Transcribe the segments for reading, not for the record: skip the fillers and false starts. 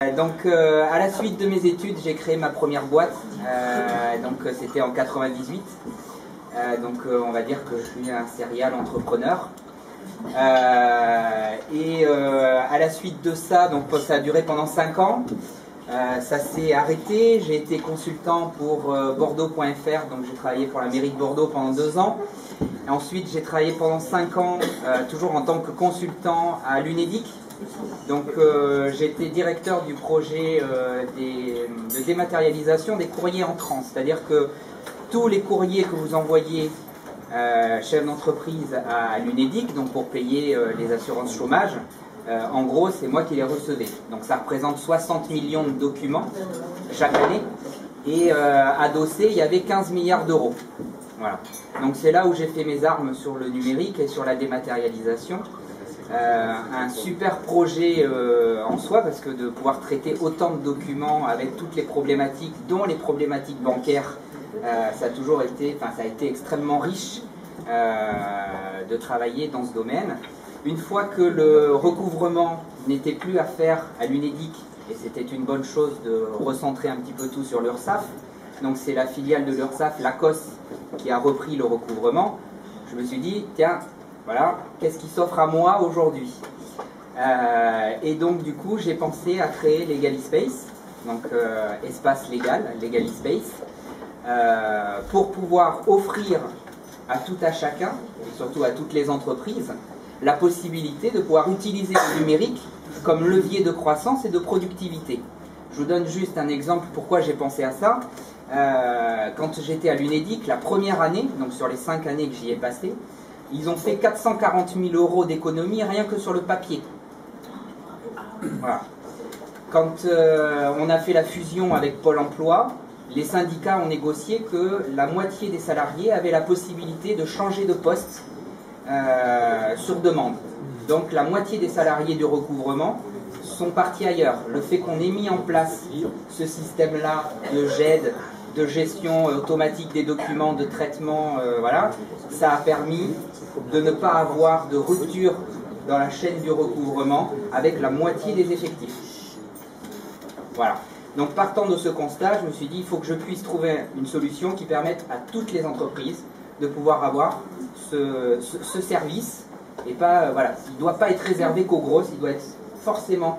À la suite de mes études, j'ai créé ma première boîte. C'était en 98. On va dire que je suis un serial entrepreneur. À la suite de ça, ça a duré pendant 5 ans. Ça s'est arrêté. J'ai été consultant pour Bordeaux.fr, donc j'ai travaillé pour la mairie de Bordeaux pendant 2 ans. Et ensuite, j'ai travaillé pendant 5 ans, toujours en tant que consultant à l'UNEDIC. J'ai été directeur du projet de dématérialisation des courriers entrants. C'est-à-dire que tous les courriers que vous envoyez, chef d'entreprise, à l'UNEDIC, donc pour payer les assurances chômage, en gros, c'est moi qui les recevais. Donc ça représente 60 millions de documents chaque année. Et adossé, il y avait 15 milliards d'euros. Voilà. Donc c'est là où j'ai fait mes armes sur le numérique et sur la dématérialisation. Un super projet en soi, parce que de pouvoir traiter autant de documents avec toutes les problématiques, dont les problématiques bancaires, ça a été extrêmement riche de travailler dans ce domaine. Une fois que le recouvrement n'était plus à faire à l'UNEDIC, et c'était une bonne chose de recentrer un petit peu tout sur l'URSSAF, donc c'est la filiale de l'URSSAF, l'ACOS, qui a repris le recouvrement, je me suis dit, tiens, voilà, qu'est-ce qui s'offre à moi aujourd'hui? Du coup, j'ai pensé à créer Legalispace, espace légal, Legalispace, pour pouvoir offrir à tout à chacun, et surtout à toutes les entreprises, la possibilité de pouvoir utiliser le numérique comme levier de croissance et de productivité. Je vous donne juste un exemple pourquoi j'ai pensé à ça. Quand j'étais à l'UNEDIC, la première année, donc sur les 5 années que j'y ai passé, ils ont fait 440 000 € d'économie rien que sur le papier. Voilà. Quand on a fait la fusion avec Pôle emploi, les syndicats ont négocié que la moitié des salariés avaient la possibilité de changer de poste sur demande. Donc la moitié des salariés du recouvrement sont partis ailleurs. Le fait qu'on ait mis en place ce système-là de GED, de gestion automatique des documents, de traitement, ça a permis de ne pas avoir de rupture dans la chaîne du recouvrement avec la moitié des effectifs. Voilà. Donc partant de ce constat, je me suis dit, il faut que je puisse trouver une solution qui permette à toutes les entreprises de pouvoir avoir ce service. Et pas, il ne doit pas être réservé qu'aux grosses, il doit être forcément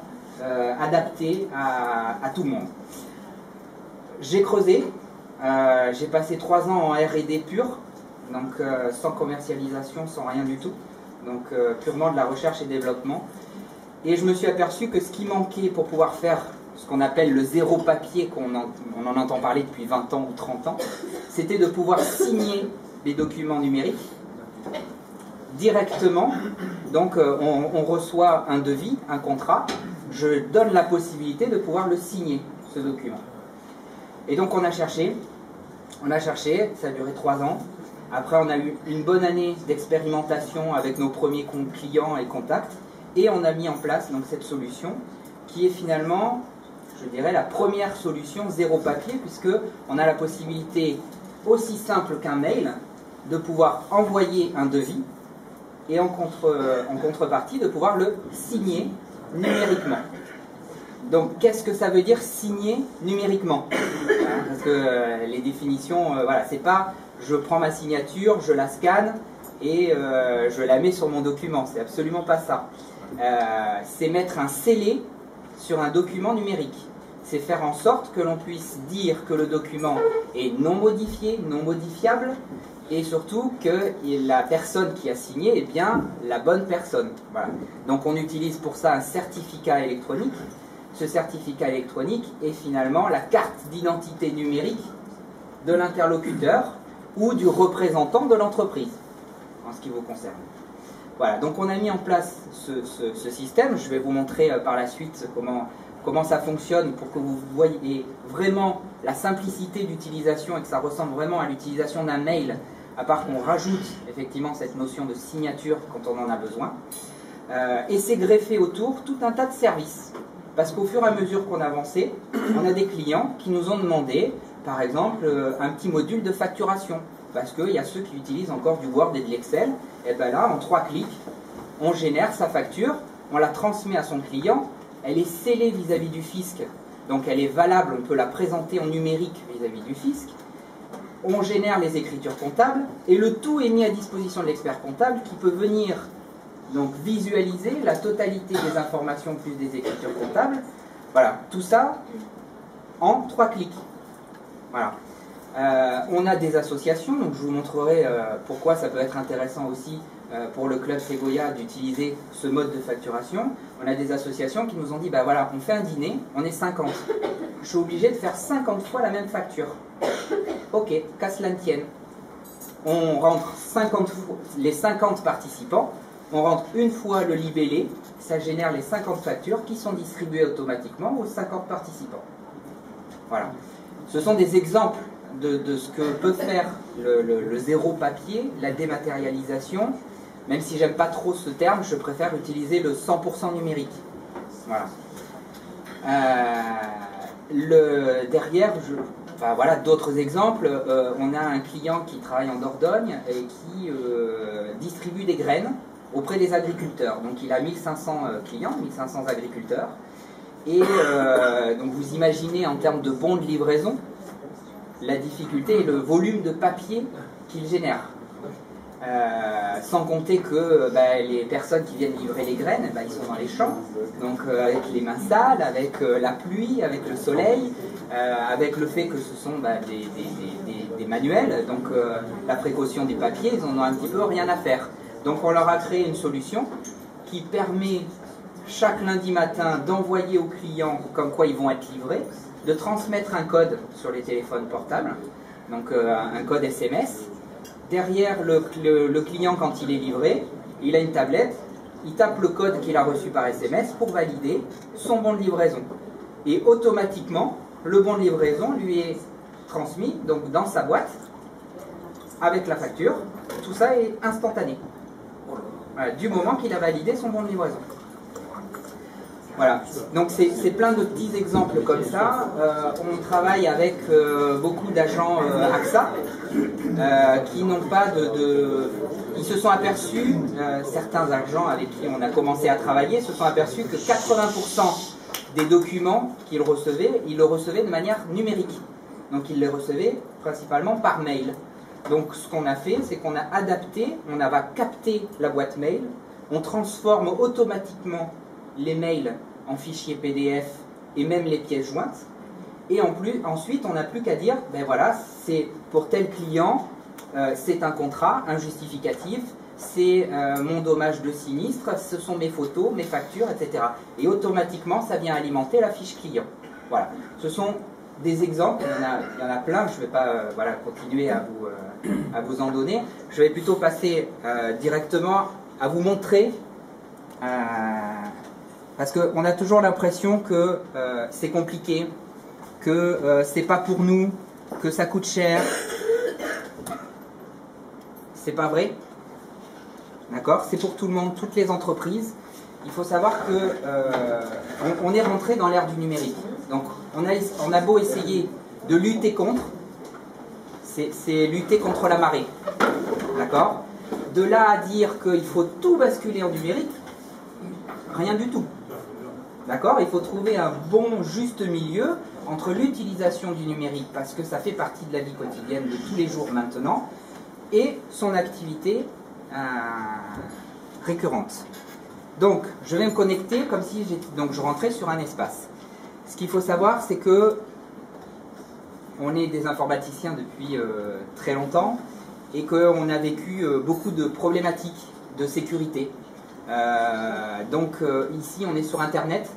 adapté à tout le monde. J'ai creusé, j'ai passé 3 ans en R&D pur, sans commercialisation, sans rien du tout, purement de la recherche et développement. Et je me suis aperçu que ce qui manquait pour pouvoir faire ce qu'on appelle le zéro papier, on en entend parler depuis 20 ans ou 30 ans, c'était de pouvoir signer les documents numériques directement. Donc on reçoit un devis, un contrat, je donne la possibilité de pouvoir le signer, ce document. Et donc on a cherché, ça a duré 3 ans. Après on a eu une bonne année d'expérimentation avec nos premiers clients et contacts, et on a mis en place cette solution qui est finalement, je dirais, la première solution zéro papier, puisque on a la possibilité, aussi simple qu'un mail, de pouvoir envoyer un devis et en contrepartie de pouvoir le signer numériquement. Donc qu'est-ce que ça veut dire signer numériquement? Parce que les définitions, c'est pas je prends ma signature, je la scanne et je la mets sur mon document, c'est absolument pas ça. C'est mettre un scellé sur un document numérique. C'est faire en sorte que l'on puisse dire que le document est non modifié, non modifiable, et surtout que la personne qui a signé est bien la bonne personne. Voilà. Donc on utilise pour ça un certificat électronique. Ce certificat électronique est finalement la carte d'identité numérique de l'interlocuteur ou du représentant de l'entreprise, en ce qui vous concerne. Voilà, donc on a mis en place ce système. Je vais vous montrer par la suite comment ça fonctionne pour que vous voyez vraiment la simplicité d'utilisation et que ça ressemble vraiment à l'utilisation d'un mail, à part qu'on rajoute effectivement cette notion de signature quand on en a besoin. Et c'est greffé autour tout un tas de services. Parce qu'au fur et à mesure qu'on avançait, on a des clients qui nous ont demandé, par exemple, un petit module de facturation. Parce qu'il y a ceux qui utilisent encore du Word et de l'Excel. Et bien là, en 3 clics, on génère sa facture, on la transmet à son client, elle est scellée vis-à-vis du fisc, donc elle est valable, on peut la présenter en numérique vis-à-vis du fisc. On génère les écritures comptables, et le tout est mis à disposition de l'expert comptable qui peut venir donc visualiser la totalité des informations plus des écritures comptables. Voilà, tout ça en 3 clics. Voilà. On a des associations, donc je vous montrerai pourquoi ça peut être intéressant aussi pour le club Segoya d'utiliser ce mode de facturation. On a des associations qui nous ont dit, bah voilà, on fait un dîner, on est 50. Je suis obligé de faire 50 fois la même facture. Ok, qu'à cela ne tienne. On rentre 50 fois, les 50 participants, on rentre une fois le libellé, ça génère les 50 factures qui sont distribuées automatiquement aux 50 participants. Voilà. Ce sont des exemples de ce que peut faire le zéro papier, la dématérialisation. Même si j'aime pas trop ce terme, je préfère utiliser le 100% numérique. Voilà. Derrière, voilà, d'autres exemples. On a un client qui travaille en Dordogne et qui distribue des graines auprès des agriculteurs. Donc il a 1500 clients, 1500 agriculteurs. Et donc vous imaginez en termes de bons de livraison, la difficulté et le volume de papier qu'il génère. Sans compter que les personnes qui viennent livrer les graines, ils sont dans les champs, donc avec les mains sales, avec la pluie, avec le soleil, avec le fait que ce sont des manuels, donc la précaution des papiers, ils en ont un petit peu rien à faire. Donc on leur a créé une solution qui permet chaque lundi matin d'envoyer aux clients comme quoi ils vont être livrés, de transmettre un code sur les téléphones portables, donc un code SMS. Derrière le client, quand il est livré, il a une tablette, il tape le code qu'il a reçu par SMS pour valider son bon de livraison. Et automatiquement, le bon de livraison lui est transmis donc dans sa boîte avec la facture. Tout ça est instantané. Voilà, du moment qu'il a validé son bon de livraison. Voilà, donc c'est plein de petits exemples comme ça. On travaille avec beaucoup d'agents AXA qui n'ont pas Ils se sont aperçus, certains agents avec qui on a commencé à travailler, se sont aperçus que 80% des documents qu'ils recevaient, ils le recevaient de manière numérique. Donc ils les recevaient principalement par mail. Donc ce qu'on a fait, c'est qu'on a adapté, on va capter la boîte mail, on transforme automatiquement les mails en fichiers PDF et même les pièces jointes. Et ensuite, on n'a plus qu'à dire, ben voilà, c'est pour tel client, c'est un contrat, un justificatif, c'est mon dommage de sinistre, ce sont mes photos, mes factures, etc. Et automatiquement, ça vient alimenter la fiche client. Voilà. Ce sont des exemples, il y en a plein, je ne vais pas continuer à vous en donner. Je vais plutôt passer directement à vous montrer, parce qu'on a toujours l'impression que c'est compliqué, que c'est pas pour nous, que ça coûte cher. C'est pas vrai. D'accord? C'est pour tout le monde, toutes les entreprises. Il faut savoir que on est rentré dans l'ère du numérique. Donc on a beau essayer de lutter contre, c'est lutter contre la marée. D'accord? De là à dire qu'il faut tout basculer en numérique, rien du tout. D'accord? Il faut trouver un bon juste milieu entre l'utilisation du numérique, parce que ça fait partie de la vie quotidienne de tous les jours maintenant, et son activité récurrente. Donc, je vais me connecter comme si je rentrais sur un espace. Ce qu'il faut savoir, c'est que on est des informaticiens depuis très longtemps, et qu'on a vécu beaucoup de problématiques de sécurité. Ici, on est sur Internet.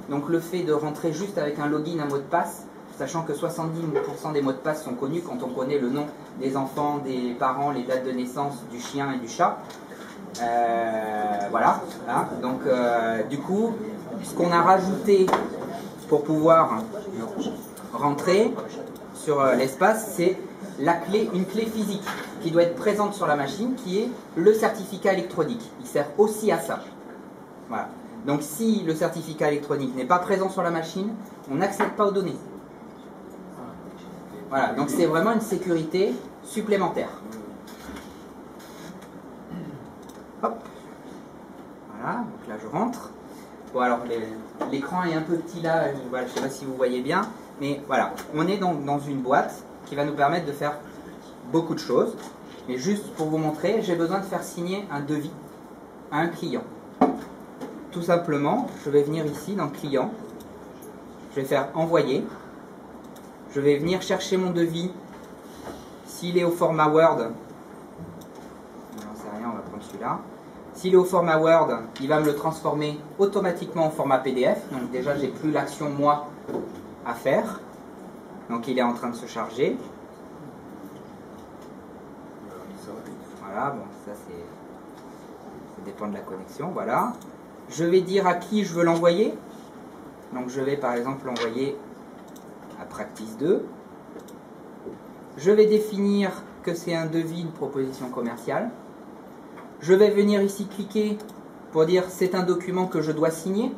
Donc le fait de rentrer juste avec un login, un mot de passe, sachant que 70% des mots de passe sont connus quand on connaît le nom des enfants, des parents, les dates de naissance du chien et du chat. Voilà. Donc du coup, ce qu'on a rajouté pour pouvoir rentrer sur l'espace, c'est une clé physique qui doit être présente sur la machine, qui est le certificat électronique. Il sert aussi à ça. Voilà. Donc si le certificat électronique n'est pas présent sur la machine, on n'accède pas aux données. Voilà, donc c'est vraiment une sécurité supplémentaire. Hop. Voilà, donc là je rentre. Bon, alors l'écran est un peu petit là, voilà, je ne sais pas si vous voyez bien, mais voilà, on est donc dans une boîte qui va nous permettre de faire beaucoup de choses. Mais juste pour vous montrer, j'ai besoin de faire signer un devis à un client. Tout simplement, je vais venir ici dans client, je vais faire envoyer, je vais venir chercher mon devis. S'il est au format Word, j'en sais rien, on va prendre celui-là. S'il est au format Word, il va me le transformer automatiquement au format PDF. Donc déjà, j'ai plus l'action moi à faire. Donc il est en train de se charger. Voilà, bon, ça ça dépend de la connexion. Voilà. Je vais dire à qui je veux l'envoyer. Donc je vais par exemple l'envoyer à Practice 2. Je vais définir que c'est un devis, une proposition commerciale. Je vais venir ici cliquer pour dire c'est un document que je dois signer.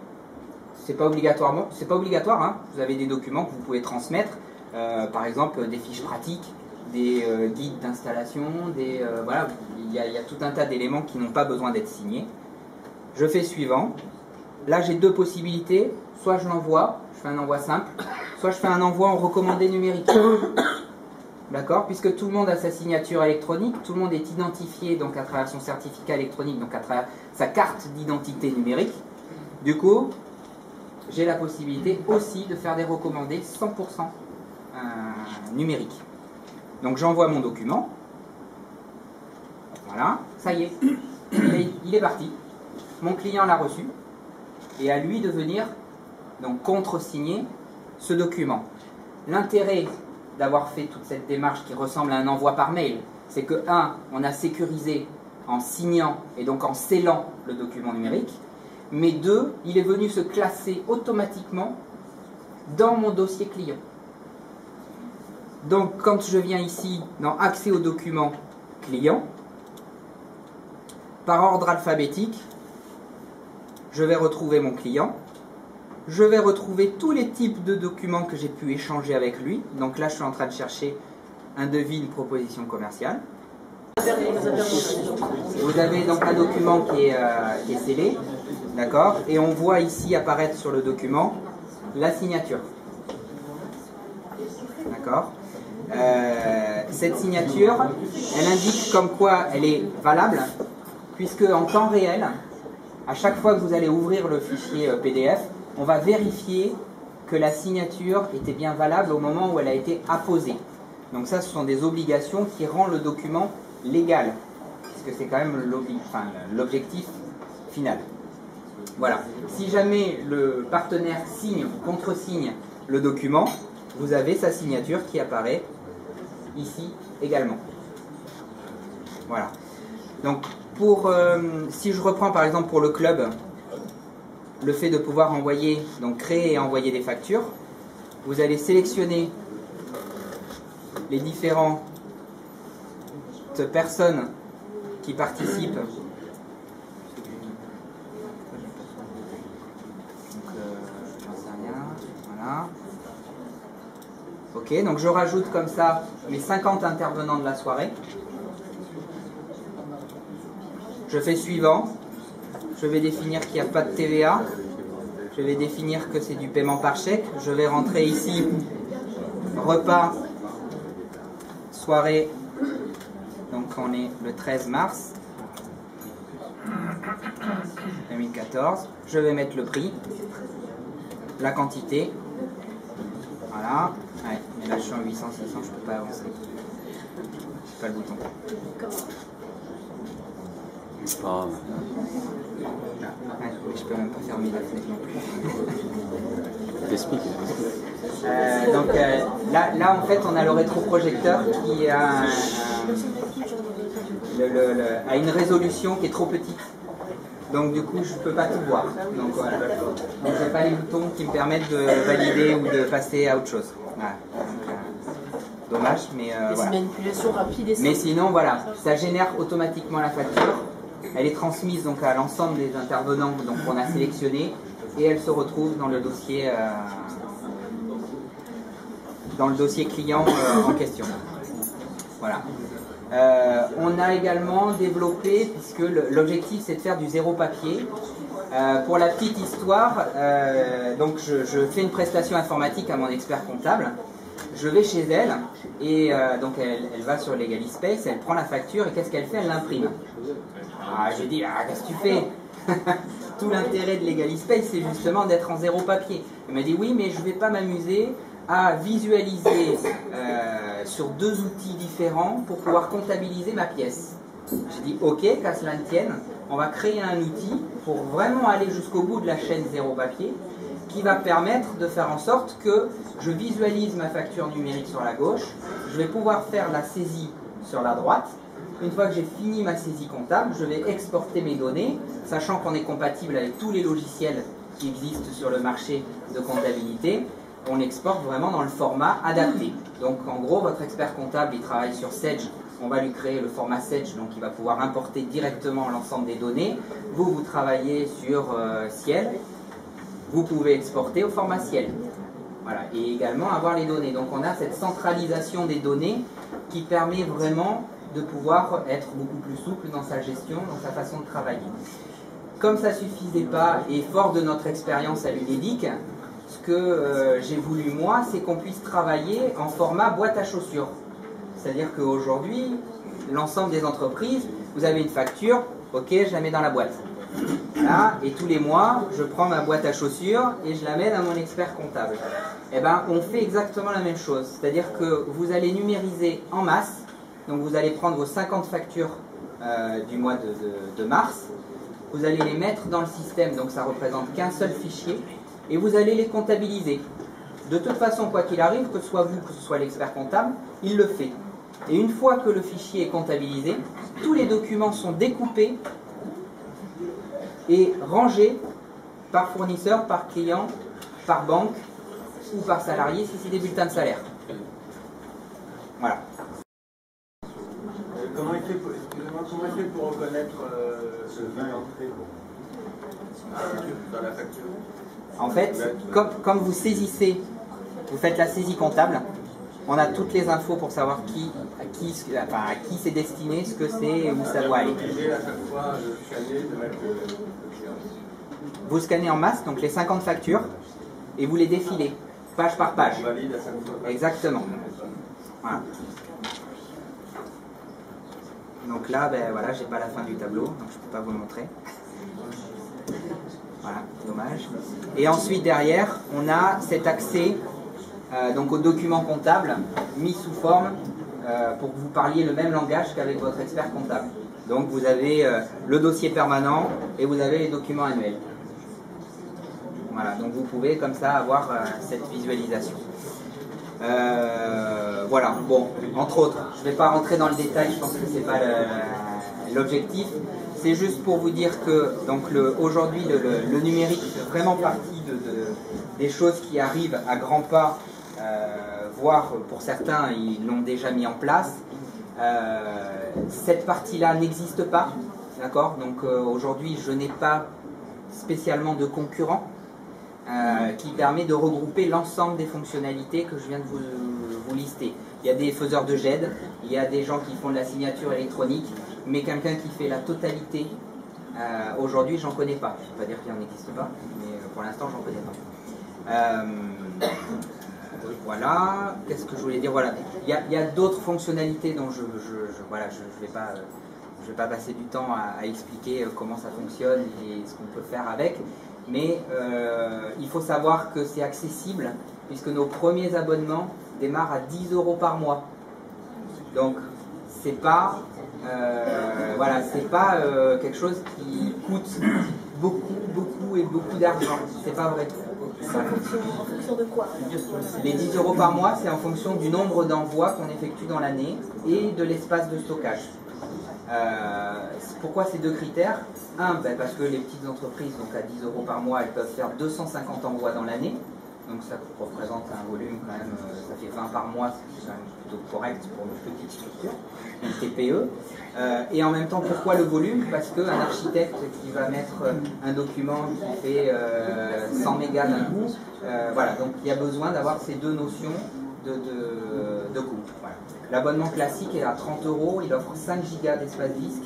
C'est pas obligatoire, hein. Vous avez des documents que vous pouvez transmettre, par exemple des fiches pratiques, des guides d'installation, voilà, il y a tout un tas d'éléments qui n'ont pas besoin d'être signés. Je fais suivant. Là j'ai deux possibilités, soit je l'envoie, je fais un envoi simple, soit je fais un envoi en recommandé numérique. D'accord? Puisque tout le monde a sa signature électronique, tout le monde est identifié donc à travers son certificat électronique, donc à travers sa carte d'identité numérique. Du coup, j'ai la possibilité aussi de faire des recommandés 100% numériques. Donc j'envoie mon document. Voilà, ça y est, il est parti. Mon client l'a reçu. Et à lui de venir donc contre-signer ce document. L'intérêt d'avoir fait toute cette démarche qui ressemble à un envoi par mail, c'est que, on a sécurisé en signant et donc en scellant le document numérique, mais 2, il est venu se classer automatiquement dans mon dossier client. Donc quand je viens ici dans accès au document client, par ordre alphabétique, je vais retrouver mon client. Je vais retrouver tous les types de documents que j'ai pu échanger avec lui. Donc là, je suis en train de chercher un devis, une proposition commerciale. Vous avez donc un document qui est scellé, d'accord? Et on voit ici apparaître sur le document la signature. D'accord? Cette signature, elle indique comme quoi elle est valable, puisque en temps réel, à chaque fois que vous allez ouvrir le fichier PDF, on va vérifier que la signature était bien valable au moment où elle a été apposée. Donc ça, ce sont des obligations qui rendent le document légal, puisque c'est quand même l'objectif final. Voilà. Si jamais le partenaire signe ou contresigne le document, vous avez sa signature qui apparaît ici également. Voilà. Donc, si je reprends par exemple pour le club, le fait de pouvoir envoyer, donc créer et envoyer des factures, vous allez sélectionner les différentes personnes qui participent. Donc, j'en sais rien, voilà. Ok, donc je rajoute comme ça mes 50 intervenants de la soirée. Je fais suivant. Je vais définir qu'il n'y a pas de TVA. Je vais définir que c'est du paiement par chèque. Je vais rentrer ici repas, soirée. Donc on est le 13 mars 2014. Je vais mettre le prix, la quantité. Voilà. Ouais, mais là je suis en 800-600, je ne peux pas avancer. C'est pas le bouton. Ah. Ouais, mais je peux même pas fermer la fenêtre non plus. T'expliques. Donc là en fait on a le rétroprojecteur qui a une résolution qui est trop petite. Donc du coup je peux pas tout voir. Donc voilà. Donc j'ai pas les boutons qui me permettent de valider ou de passer à autre chose. Voilà. Donc, dommage, mais voilà. C'est une manipulation rapide et simple. Mais sinon voilà, ça génère automatiquement la facture. Elle est transmise donc à l'ensemble des intervenants donc qu'on a sélectionnés et elle se retrouve dans le dossier client en question. Voilà. On a également développé, puisque l'objectif c'est de faire du zéro papier. Pour la petite histoire, donc je fais une prestation informatique à mon expert comptable. Je vais chez elle et donc elle va sur LegaliSpace, elle prend la facture et qu'est-ce qu'elle fait? Elle l'imprime. Je dis, qu'est-ce que tu fais? Tout l'intérêt de LegaliSpace c'est justement d'être en zéro papier. Elle m'a dit oui, mais je ne vais pas m'amuser à visualiser sur deux outils différents pour pouvoir comptabiliser ma pièce. J'ai dit ok, qu'à cela ne tienne, on va créer un outil pour vraiment aller jusqu'au bout de la chaîne zéro papier qui va permettre de faire en sorte que je visualise ma facture numérique sur la gauche, je vais pouvoir faire la saisie sur la droite. Une fois que j'ai fini ma saisie comptable, je vais exporter mes données, sachant qu'on est compatible avec tous les logiciels qui existent sur le marché de comptabilité. On exporte vraiment dans le format adapté. Donc en gros, votre expert comptable, il travaille sur Sage. On va lui créer le format Sage, donc il va pouvoir importer directement l'ensemble des données. Vous travaillez sur Ciel. Vous pouvez exporter au format Ciel. Voilà. Et également avoir les données. Donc on a cette centralisation des données qui permet vraiment de pouvoir être beaucoup plus souple dans sa gestion, dans sa façon de travailler. Comme ça ne suffisait pas, et fort de notre expérience à l'UNEDIC, ce que j'ai voulu moi, c'est qu'on puisse travailler en format boîte à chaussures. C'est-à-dire qu'aujourd'hui, l'ensemble des entreprises, vous avez une facture, ok, je la mets dans la boîte. Là, et tous les mois, je prends ma boîte à chaussures et je la mets dans mon expert comptable. Eh bien, on fait exactement la même chose. C'est-à-dire que vous allez numériser en masse. Donc vous allez prendre vos 50 factures du mois de mars. Vous allez les mettre dans le système, donc ça représente qu'un seul fichier. Et vous allez les comptabiliser. De toute façon, quoi qu'il arrive, que ce soit vous, que ce soit l'expert comptable, il le fait. Et une fois que le fichier est comptabilisé, tous les documents sont découpés et rangés par fournisseur, par client, par banque ou par salarié si c'est des bulletins de salaire. Voilà. Comment il fait pour reconnaître ce vin entré dans la facture? En fait, comme vous saisissez, vous faites la saisie comptable, on a toutes les infos pour savoir à qui c'est destiné, ce que c'est et où ça doit aller. Vous scannez en masse, donc les 50 factures, et vous les défilez, page par page. Exactement. Voilà. Donc là, ben voilà, j'ai pas la fin du tableau, donc je peux pas vous le montrer. Voilà, dommage. Et ensuite derrière, on a cet accès donc aux documents comptables mis sous forme pour que vous parliez le même langage qu'avec votre expert comptable. Donc vous avez le dossier permanent et vous avez les documents annuels. Voilà, donc vous pouvez comme ça avoir cette visualisation. Voilà, bon, entre autres, je ne vais pas rentrer dans le détail, je pense que ce n'est pas l'objectif. C'est juste pour vous dire que aujourd'hui le numérique fait vraiment partie des choses qui arrivent à grands pas, voire pour certains ils l'ont déjà mis en place. Cette partie-là n'existe pas, d'accord? Donc aujourd'hui je n'ai pas spécialement de concurrent qui permet de regrouper l'ensemble des fonctionnalités que je viens de vous lister. Il y a des faiseurs de GED, il y a des gens qui font de la signature électronique, mais quelqu'un qui fait la totalité, aujourd'hui j'en connais pas. Je ne vais pas dire qu'il n'en existe pas, mais pour l'instant j'en connais pas. Voilà, qu'est-ce que je voulais dire? Voilà, il y a d'autres fonctionnalités dont je vais pas passer du temps à expliquer comment ça fonctionne et ce qu'on peut faire avec. Mais il faut savoir que c'est accessible puisque nos premiers abonnements démarrent à 10 € par mois. Donc c'est pas quelque chose qui coûte beaucoup d'argent. C'est pas vrai. C'est en fonction de quoi? Les 10 € par mois, c'est en fonction du nombre d'envois qu'on effectue dans l'année et de l'espace de stockage. Pourquoi ces deux critères? Un, parce que les petites entreprises, donc à 10 € par mois, elles peuvent faire 250 envois dans l'année. Donc ça représente un volume quand même, ça fait 20 par mois, c'est quand même plutôt correct pour une petite structure, une TPE. Et en même temps, pourquoi le volume? Parce qu'un architecte qui va mettre un document qui fait 100 mégas d'un coup, voilà, donc il y a besoin d'avoir ces deux notions de coût. Voilà. L'abonnement classique est à 30 €, il offre 5 gigas d'espace disque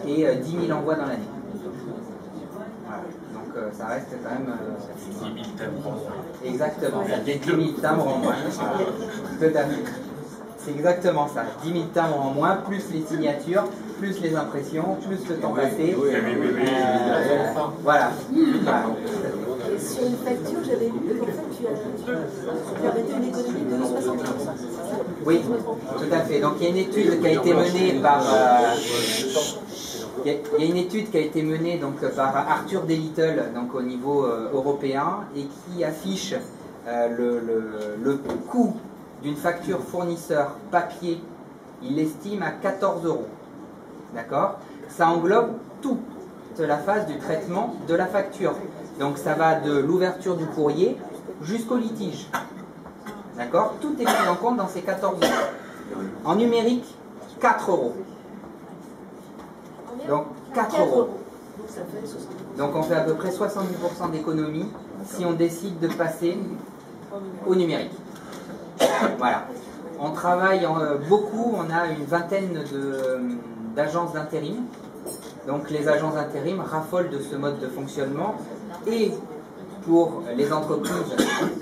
et 10 000 envois dans l'année. Voilà. Donc ça reste quand même... 10 000 timbres en moins. Exactement, ça fait 10 000 timbres en moins. Tout à fait. C'est exactement ça, 10 000 timbres en moins, plus les signatures, plus les impressions, plus le temps passé. Voilà. Et sur une facture, j'avais lu qu'en fait, tu permettais une économie de 70%. Oui, tout à fait. Donc il y a une étude qui a été menée par... il y a une étude qui a été menée donc, par Arthur D. Little donc, au niveau européen et qui affiche le coût d'une facture fournisseur papier, il l'estime à 14 €. D'accord? Ça englobe toute la phase du traitement de la facture. Donc ça va de l'ouverture du courrier jusqu'au litige. D'accord? Tout est pris en compte dans ces 14 €. En numérique, 4 €. Donc 4 €. Donc on fait à peu près 70% d'économie si on décide de passer au numérique. Voilà. On travaille beaucoup, on a une vingtaine d'agences d'intérim. Donc les agences d'intérim raffolent de ce mode de fonctionnement et pour les entreprises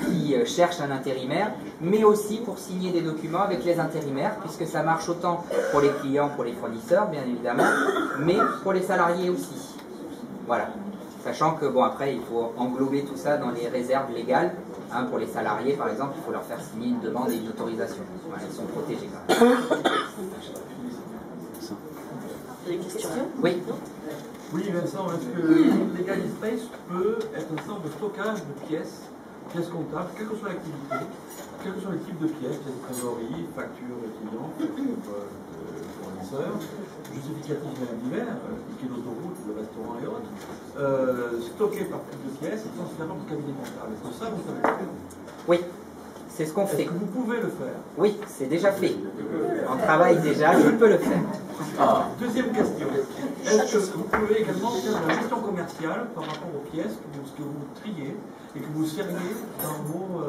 qui cherchent un intérimaire, mais aussi pour signer des documents avec les intérimaires, puisque ça marche autant pour les clients, pour les fournisseurs, bien évidemment, mais pour les salariés aussi. Voilà. Sachant que, bon, après, il faut englober tout ça dans les réserves légales. Hein, pour les salariés, par exemple, il faut leur faire signer une demande et une autorisation. Voilà, ils sont protégés quand même. Des questions? Oui. Oui, Vincent, est-ce que Legal Space peut être un centre de stockage de pièces comptables, quelle que soit l'activité, quel que soit le type de pièces, pièces de trésorerie, factures de clients, factures de fournisseurs, justificatifs même divers, tickets d'autoroute, de restaurant et autres, stockés par type de pièces et transférés au cabinet comptable. Est-ce que ça, vous savez le faire? Oui, c'est ce qu'on fait. Est-ce que vous pouvez le faire? Oui, c'est déjà fait. On travaille déjà, je peux le faire. Deuxième question. Est-ce que vous pouvez également faire de la gestion commerciale par rapport aux pièces que vous triez et que vous seriez dans vos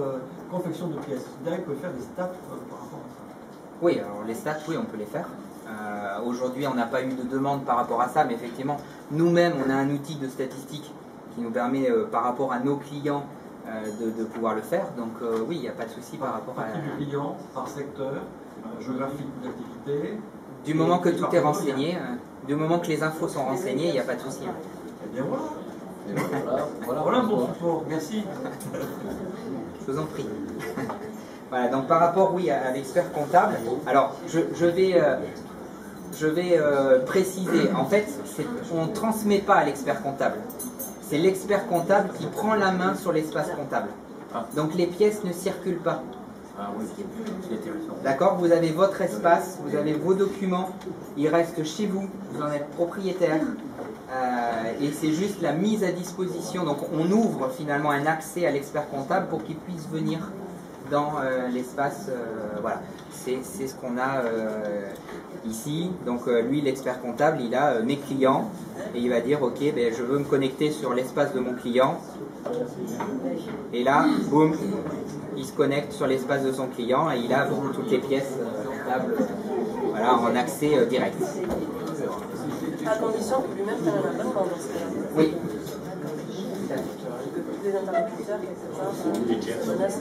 confections de pièces? Là, vous pouvez faire des stats par rapport à ça. Oui, alors les stats, oui, on peut les faire. Aujourd'hui, on n'a pas eu de demande par rapport à ça, mais effectivement, nous-mêmes, on a un outil de statistique qui nous permet, par rapport à nos clients, de pouvoir le faire. Donc oui, il n'y a pas de souci par rapport à... Par type de client, par secteur, géographique d'activité. Du moment que tout est renseigné, du moment que les infos sont renseignées, il n'y a pas de souci. Eh bien voilà. Voilà un bon support. Merci. Je vous en prie. Voilà, donc par rapport, oui, à l'expert comptable, alors je vais préciser, en fait, on ne transmet pas à l'expert comptable. C'est l'expert comptable qui prend la main sur l'espace comptable. Donc les pièces ne circulent pas. Ah oui, D'accord? Vous avez votre espace, vous avez vos documents, ils restent chez vous, vous en êtes propriétaire. Et c'est juste la mise à disposition. Donc on ouvre finalement un accès à l'expert comptable pour qu'il puisse venir dans l'espace. Voilà, c'est ce qu'on a ici. Donc lui, l'expert comptable, il a mes clients et il va dire ok, ben, je veux me connecter sur l'espace de mon client. Et là, boum, il se connecte sur l'espace de son client et il a toutes les pièces comptables voilà, en accès direct. À condition que lui-même prenne un abonnement dans ce cas-là. Oui. Des interlocuteurs, quelque part, menaces.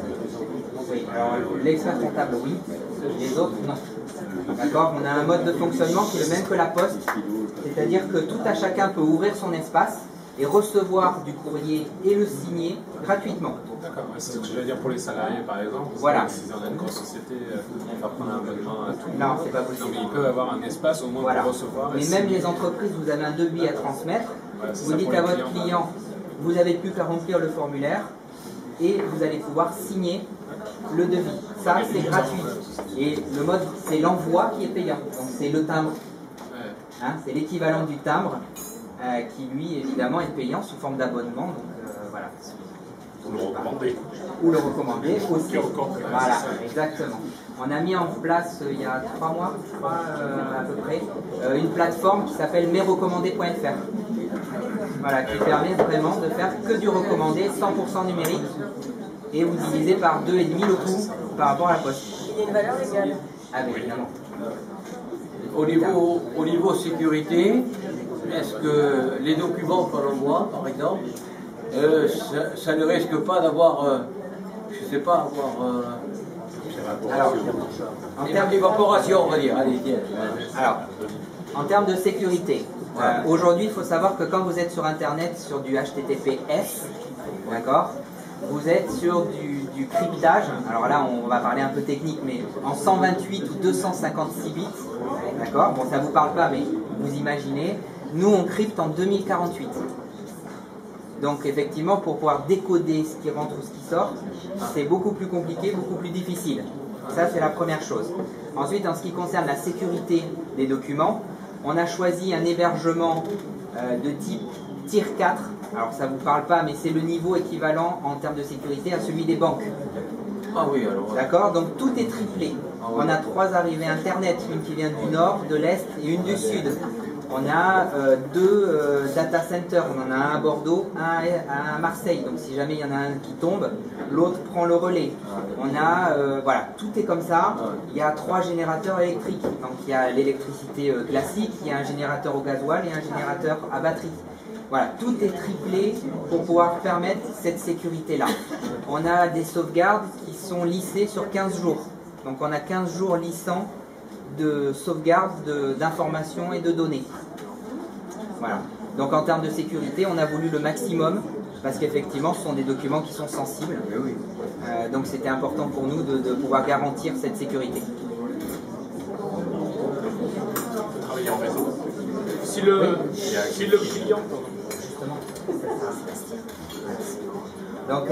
Oui, alors l'expert comptable, oui, les autres, non. D'accord? On a un mode de fonctionnement qui est le même que la poste, c'est-à-dire que tout à chacun peut ouvrir son espace et recevoir du courrier et le signer gratuitement. D'accord, c'est ce que je veux dire pour les salariés par exemple. Voilà. Si on a une grosse société, on va prendre un abonnement à tout. Non, c'est pas possible. Non, mais il peut avoir un espace au moins Voilà. pour recevoir. Mais même les entreprises, vous avez un devis à transmettre, Voilà, c'est vous ça dites pour à les votre clients. client, vous n'avez plus qu'à remplir le formulaire et vous allez pouvoir signer le devis. Ça, c'est gratuit. Et le mode, c'est l'envoi qui est payant. Donc c'est le timbre. Ouais. Hein, c'est l'équivalent du timbre qui, lui, évidemment, est payant sous forme d'abonnement. Donc voilà. Vous le recommandez. Ou le recommander aussi. Qui recommande, Voilà, c'est ça. exactement. On a mis en place il y a 3 mois, je crois, à peu près, une plateforme qui s'appelle mesrecommandés.fr. Voilà, qui permet vraiment de faire que du recommandé, 100% numérique, et vous divisez par 2,5 le coût par rapport à la poste. Il y a une valeur légale. Ah, mais évidemment. Au niveau sécurité, est-ce que les documents qu'on envoie, par exemple, ça ne risque pas d'avoir, je ne sais pas, Alors, en termes d'évaporation, on va dire. Allez, tiens. Alors, en termes de sécurité, aujourd'hui, il faut savoir que quand vous êtes sur Internet, sur du HTTPS, d'accord, vous êtes sur du cryptage. Alors là, on va parler un peu technique, mais en 128 ou 256 bits, d'accord. Bon, ça vous parle pas, mais vous imaginez. Nous, on crypte en 2048. Donc, effectivement, pour pouvoir décoder ce qui rentre ou ce qui sort, c'est beaucoup plus compliqué, beaucoup plus difficile. Ça, c'est la première chose. Ensuite, en ce qui concerne la sécurité des documents, on a choisi un hébergement de type Tier 4. Alors, ça ne vous parle pas, mais c'est le niveau équivalent en termes de sécurité à celui des banques. Ah oui, alors. D'accord? Donc, tout est triplé. On a 3 arrivées Internet, une qui vient du nord, de l'est et une du sud. On a 2 data centers, on en a un à Bordeaux, un à Marseille. Donc si jamais il y en a un qui tombe, l'autre prend le relais. On a, voilà, tout est comme ça. Il y a 3 générateurs électriques. Donc il y a l'électricité classique, il y a un générateur au gasoil et un générateur à batterie. Voilà, tout est triplé pour pouvoir permettre cette sécurité-là. On a des sauvegardes qui sont lissées sur 15 jours. Donc on a 15 jours lissants de sauvegarde d'informations et de données. Voilà. Donc en termes de sécurité, on a voulu le maximum parce qu'effectivement, ce sont des documents qui sont sensibles. Donc c'était important pour nous de pouvoir garantir cette sécurité. Travailler en réseau. Si le client... Donc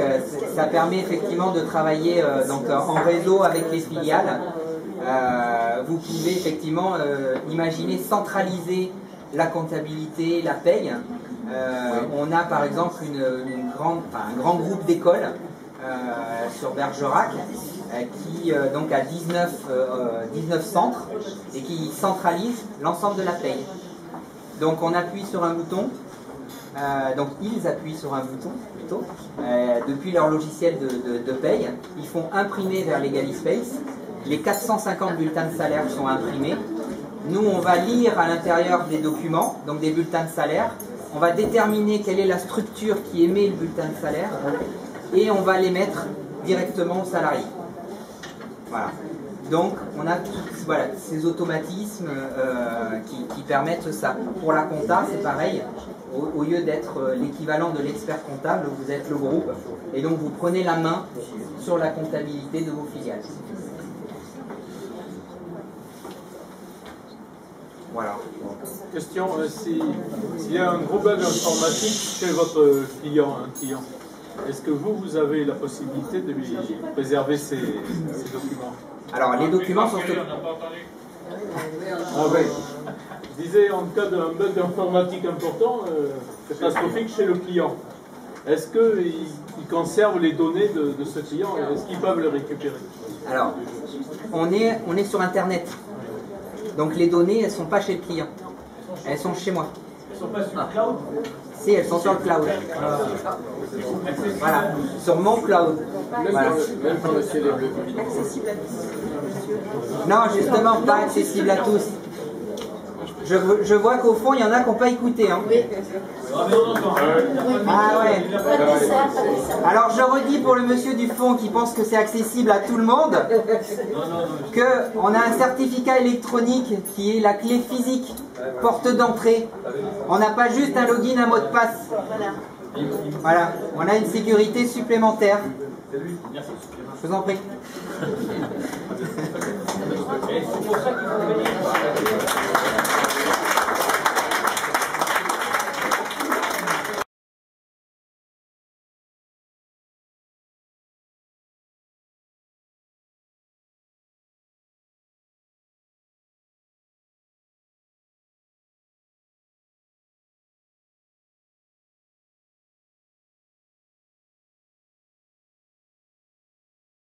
ça permet effectivement de travailler en réseau avec les filiales. Vous pouvez effectivement imaginer centraliser la comptabilité, la paye. On a par exemple un grand groupe d'écoles sur Bergerac qui donc a 19 centres et qui centralise l'ensemble de la paye. Donc on appuie sur un bouton, donc ils appuient sur un bouton plutôt, depuis leur logiciel de paye, ils font imprimer vers l'EgaliSpace. Les 450 bulletins de salaire sont imprimés. Nous, on va lire à l'intérieur des documents, donc des bulletins de salaire. On va déterminer quelle est la structure qui émet le bulletin de salaire et on va les mettre directement aux salariés. Voilà. Donc, on a ces automatismes qui permettent ça. Pour la compta, c'est pareil. Au lieu d'être l'équivalent de l'expert comptable, vous êtes le groupe. Et donc, vous prenez la main sur la comptabilité de vos filiales. Voilà. Question, s'il y a un gros bug informatique chez votre client, est-ce que vous avez la possibilité de lui préserver ces documents? Alors, les documents sont... Ah oui. Je disais, en cas d'un bug informatique important, catastrophique chez le client, est-ce qu'il conserve les données de ce client? Est-ce qu'ils peuvent le récupérer? Alors, on est sur Internet. Donc les données, elles ne sont pas chez le client. Elles sont chez moi. Elles ne sont pas sur le cloud? Si, elles sont sur le cloud. Voilà, sur mon cloud. Voilà. Même quand le ciel est bleu. Non, justement, pas accessible à tous. Je vois qu'au fond, il y en a qui n'ont pas écouté. Hein. Ah ouais. Alors je redis pour le monsieur du fond qui pense que c'est accessible à tout le monde, qu'on a un certificat électronique qui est la clé physique, porte d'entrée. On n'a pas juste un login, un mot de passe. Voilà, on a une sécurité supplémentaire. Je vous en prie.